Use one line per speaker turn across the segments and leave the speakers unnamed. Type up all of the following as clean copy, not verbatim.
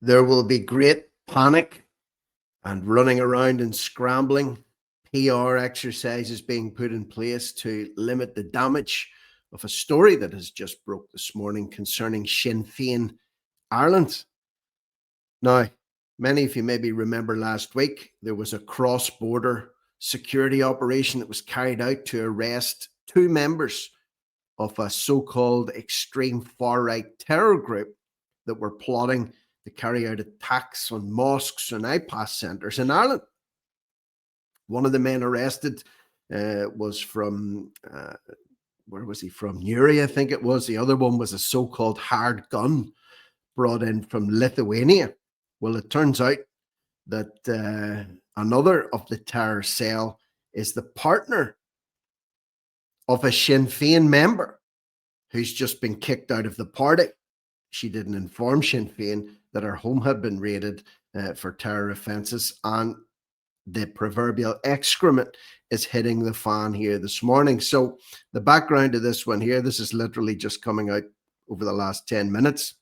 There will be great panic and running around and scrambling. PR exercises being put in place to limit the damage of a story that has just broke this morning concerning Sinn Féin Ireland. Now, many of you maybe remember last week there was a cross-border security operation that was carried out to arrest two members of a so-called extreme far-right terror group that were plotting to carry out attacks on mosques and iPass centres in Ireland. One of the men arrested was from, where was he from? Newry, I think it was. The other one was a so-called hard gun brought in from Lithuania. Well, it turns out that another of the terror cell is the partner of a Sinn Féin member who's just been kicked out of the party. She didn't inform Sinn Féin that her home had been raided for terror offences, and the proverbial excrement is hitting the fan here this morning. So the background to this one here, this is literally just coming out over the last 10 minutes.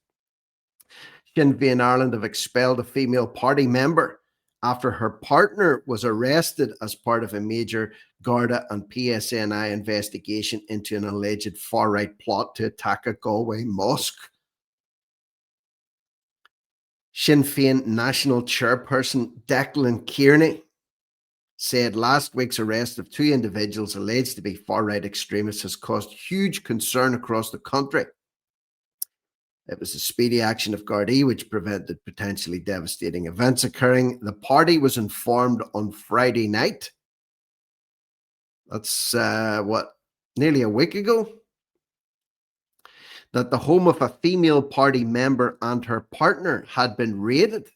Sinn Féin Ireland have expelled a female party member after her partner was arrested as part of a major Garda and PSNI investigation into an alleged far-right plot to attack a Galway mosque. Sinn Féin National Chairperson Declan Kearney said last week's arrest of two individuals alleged to be far-right extremists has caused huge concern across the country. It was a speedy action of Gardaí which prevented potentially devastating events occurring. The party was informed on Friday night. That's nearly a week ago, that the home of a female party member and her partner had been raided,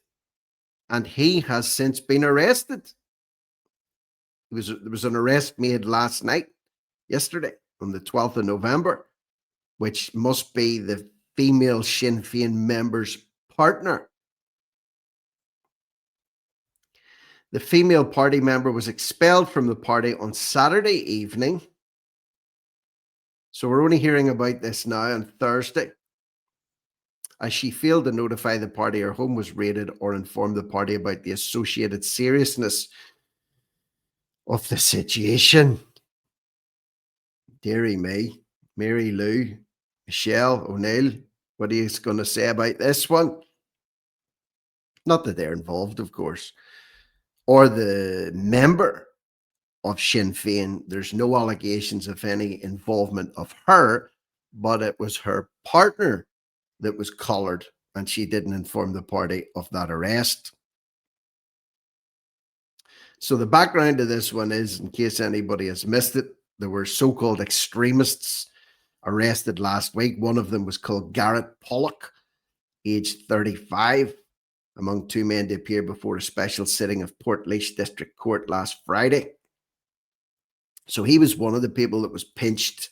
and he has since been arrested. There was an arrest made last night, yesterday, on the 12th of November, which must be the female Sinn Féin member's partner. The female party member was expelled from the party on Saturday evening. So we're only hearing about this now on Thursday, as she failed to notify the party her home was raided or inform the party about the associated seriousness of the situation. Dearie me, Mary Lou, Michelle O'Neill, what are you going to say about this one? Not that they're involved, of course, or the member of Sinn Féin. There's no allegations of any involvement of her, but it was her partner that was collared, and she didn't inform the party of that arrest. So the background to this one is, in case anybody has missed it, there were so-called extremists arrested last week. One of them was called Garrett Pollock, aged 35, among two men to appear before a special sitting of Portlaoise District Court last Friday. So he was one of the people that was pinched,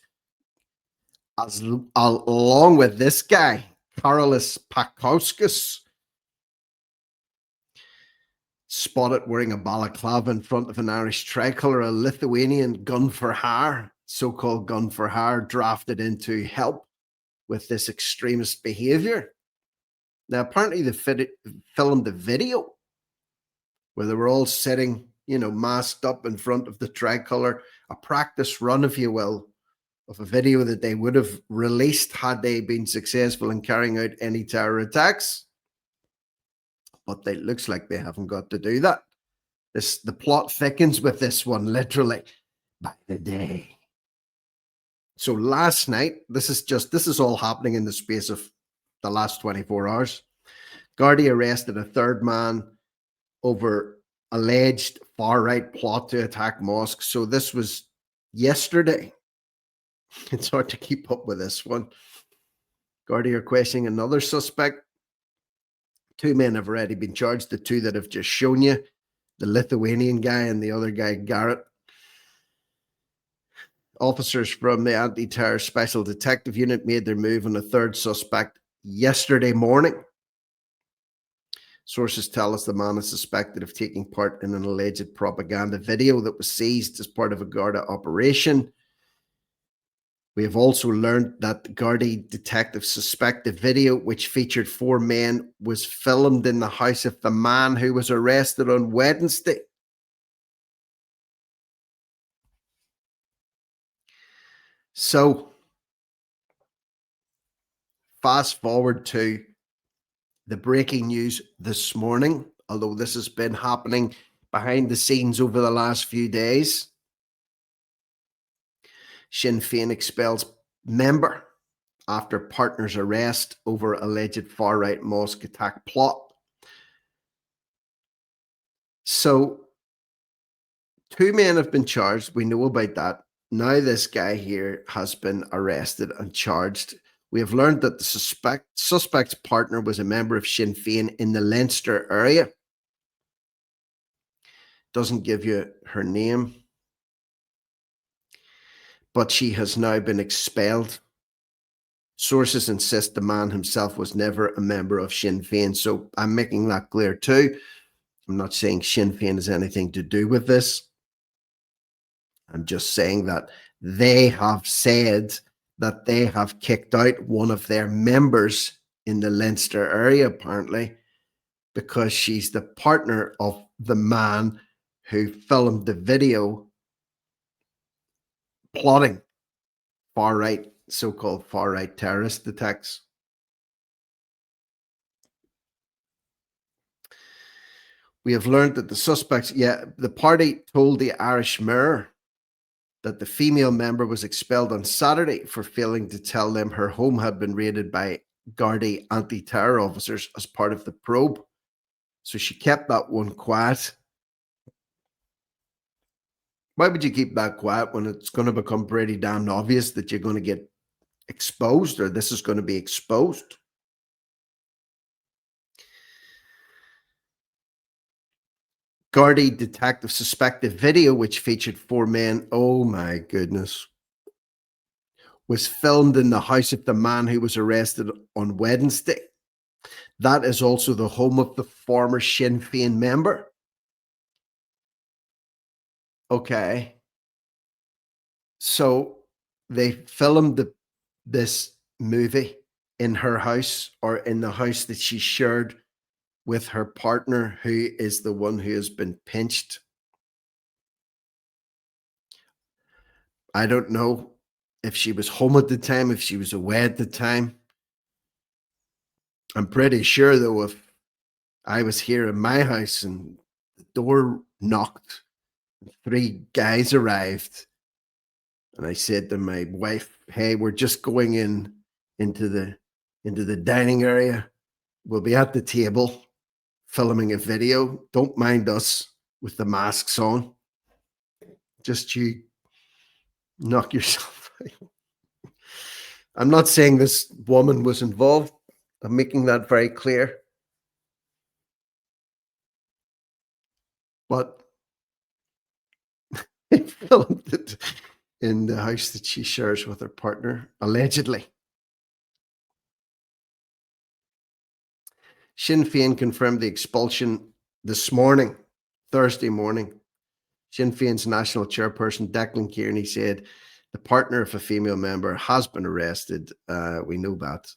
along with this guy, Karolis Pakauskas, spotted wearing a balaclava in front of an Irish tricolour, a Lithuanian gun for hire, so-called gun for hire, drafted in to help with this extremist behaviour. Now, apparently they filmed a video where they were all sitting, masked up in front of the tricolour, a practice run, if you will, of a video that they would have released had they been successful in carrying out any terror attacks. But it looks like they haven't got to do that. The plot thickens with this one, literally, by the day. So last night, this is all happening in the space of the last 24 hours. Gardaí arrested a third man over alleged far-right plot to attack mosques. So this was yesterday. It's hard to keep up with this one. Gardaí are questioning another suspect. Two men have already been charged, the two that have just shown you, the Lithuanian guy and the other guy, Garrett. Officers from the Anti-Terror Special Detective Unit made their move on a third suspect yesterday morning. Sources tell us the man is suspected of taking part in an alleged propaganda video that was seized as part of a Garda operation. We have also learned that the Gardaí detectives suspect the video, which featured 4 men, was filmed in the house of the man who was arrested on Wednesday. So, fast forward to the breaking news this morning, although this has been happening behind the scenes over the last few days. Sinn Féin expels member after partner's arrest over alleged far-right mosque attack plot. So 2 men have been charged. We know about that. Now this guy here has been arrested and charged. We have learned that the suspect's partner was a member of Sinn Féin in the Leinster area. Doesn't give you her name, but she has now been expelled. Sources insist the man himself was never a member of Sinn Féin. So I'm making that clear too. I'm not saying Sinn Féin has anything to do with this. I'm just saying that they have said that they have kicked out one of their members in the Leinster area, apparently, because she's the partner of the man who filmed the video plotting far-right, so-called far-right terrorist attacks. We have learned that the suspects, the party told the Irish Mirror that the female member was expelled on Saturday for failing to tell them her home had been raided by Gardaí anti-terror officers as part of the probe. So she kept that one quiet. Why would you keep that quiet when it's going to become pretty damn obvious that you're going to get exposed, or this is going to be exposed? Gardaí detectives suspect the video, which featured 4 men, oh my goodness, was filmed in the house of the man who was arrested on Wednesday. That is also the home of the former Sinn Féin member. Okay. So they filmed this movie in her house, or in the house that she shared with her partner, who is the one who has been pinched. I don't know if she was home at the time, if she was away at the time. I'm pretty sure, though, if I was here in my house and the door knocked, 3 guys arrived, and I said to my wife, "Hey, we're just going into the dining area. We'll be at the table filming a video. Don't mind us with the masks on. Just you knock yourself out." I'm not saying this woman was involved. I'm making that very clear. But they filmed it in the house that she shares with her partner, allegedly. Sinn Féin confirmed the expulsion this morning, Thursday morning. Sinn Féin's national chairperson, Declan Kearney, said the partner of a female member has been arrested. We know that.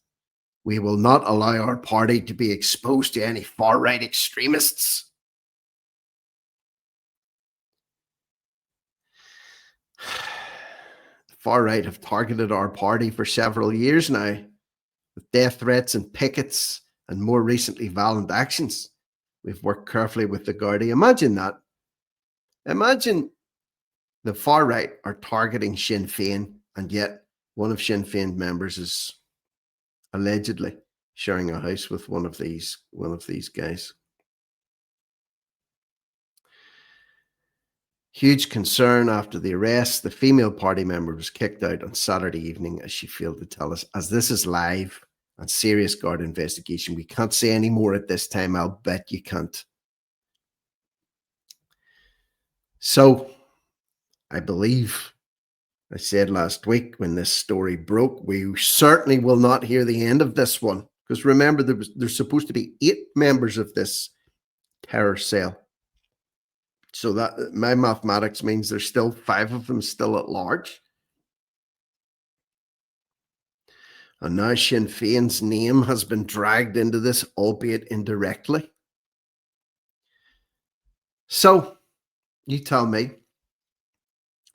We will not allow our party to be exposed to any far-right extremists. The far-right have targeted our party for several years now, with death threats and pickets, and more recently, violent actions. We've worked carefully with the Gardaí. Imagine that. Imagine the far right are targeting Sinn Féin, and yet one of Sinn Féin members is allegedly sharing a house with one of these guys. Huge concern after the arrest. The female party member was kicked out on Saturday evening, as she failed to tell us. As this is live and serious Garda investigation, we can't say any more at this time. I'll bet you can't. So, I believe I said last week when this story broke, we certainly will not hear the end of this one. Because remember, there's supposed to be 8 members of this terror cell. So that my mathematics means there's still 5 of them still at large. And now Sinn Féin's name has been dragged into this, albeit indirectly. So, you tell me,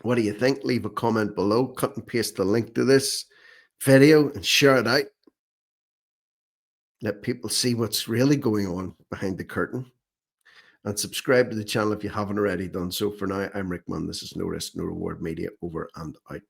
what do you think? Leave a comment below, cut and paste the link to this video and share it out. Let people see what's really going on behind the curtain. And subscribe to the channel if you haven't already done so. For now, I'm Rick Munn. This is No Risk, No Reward Media, over and out.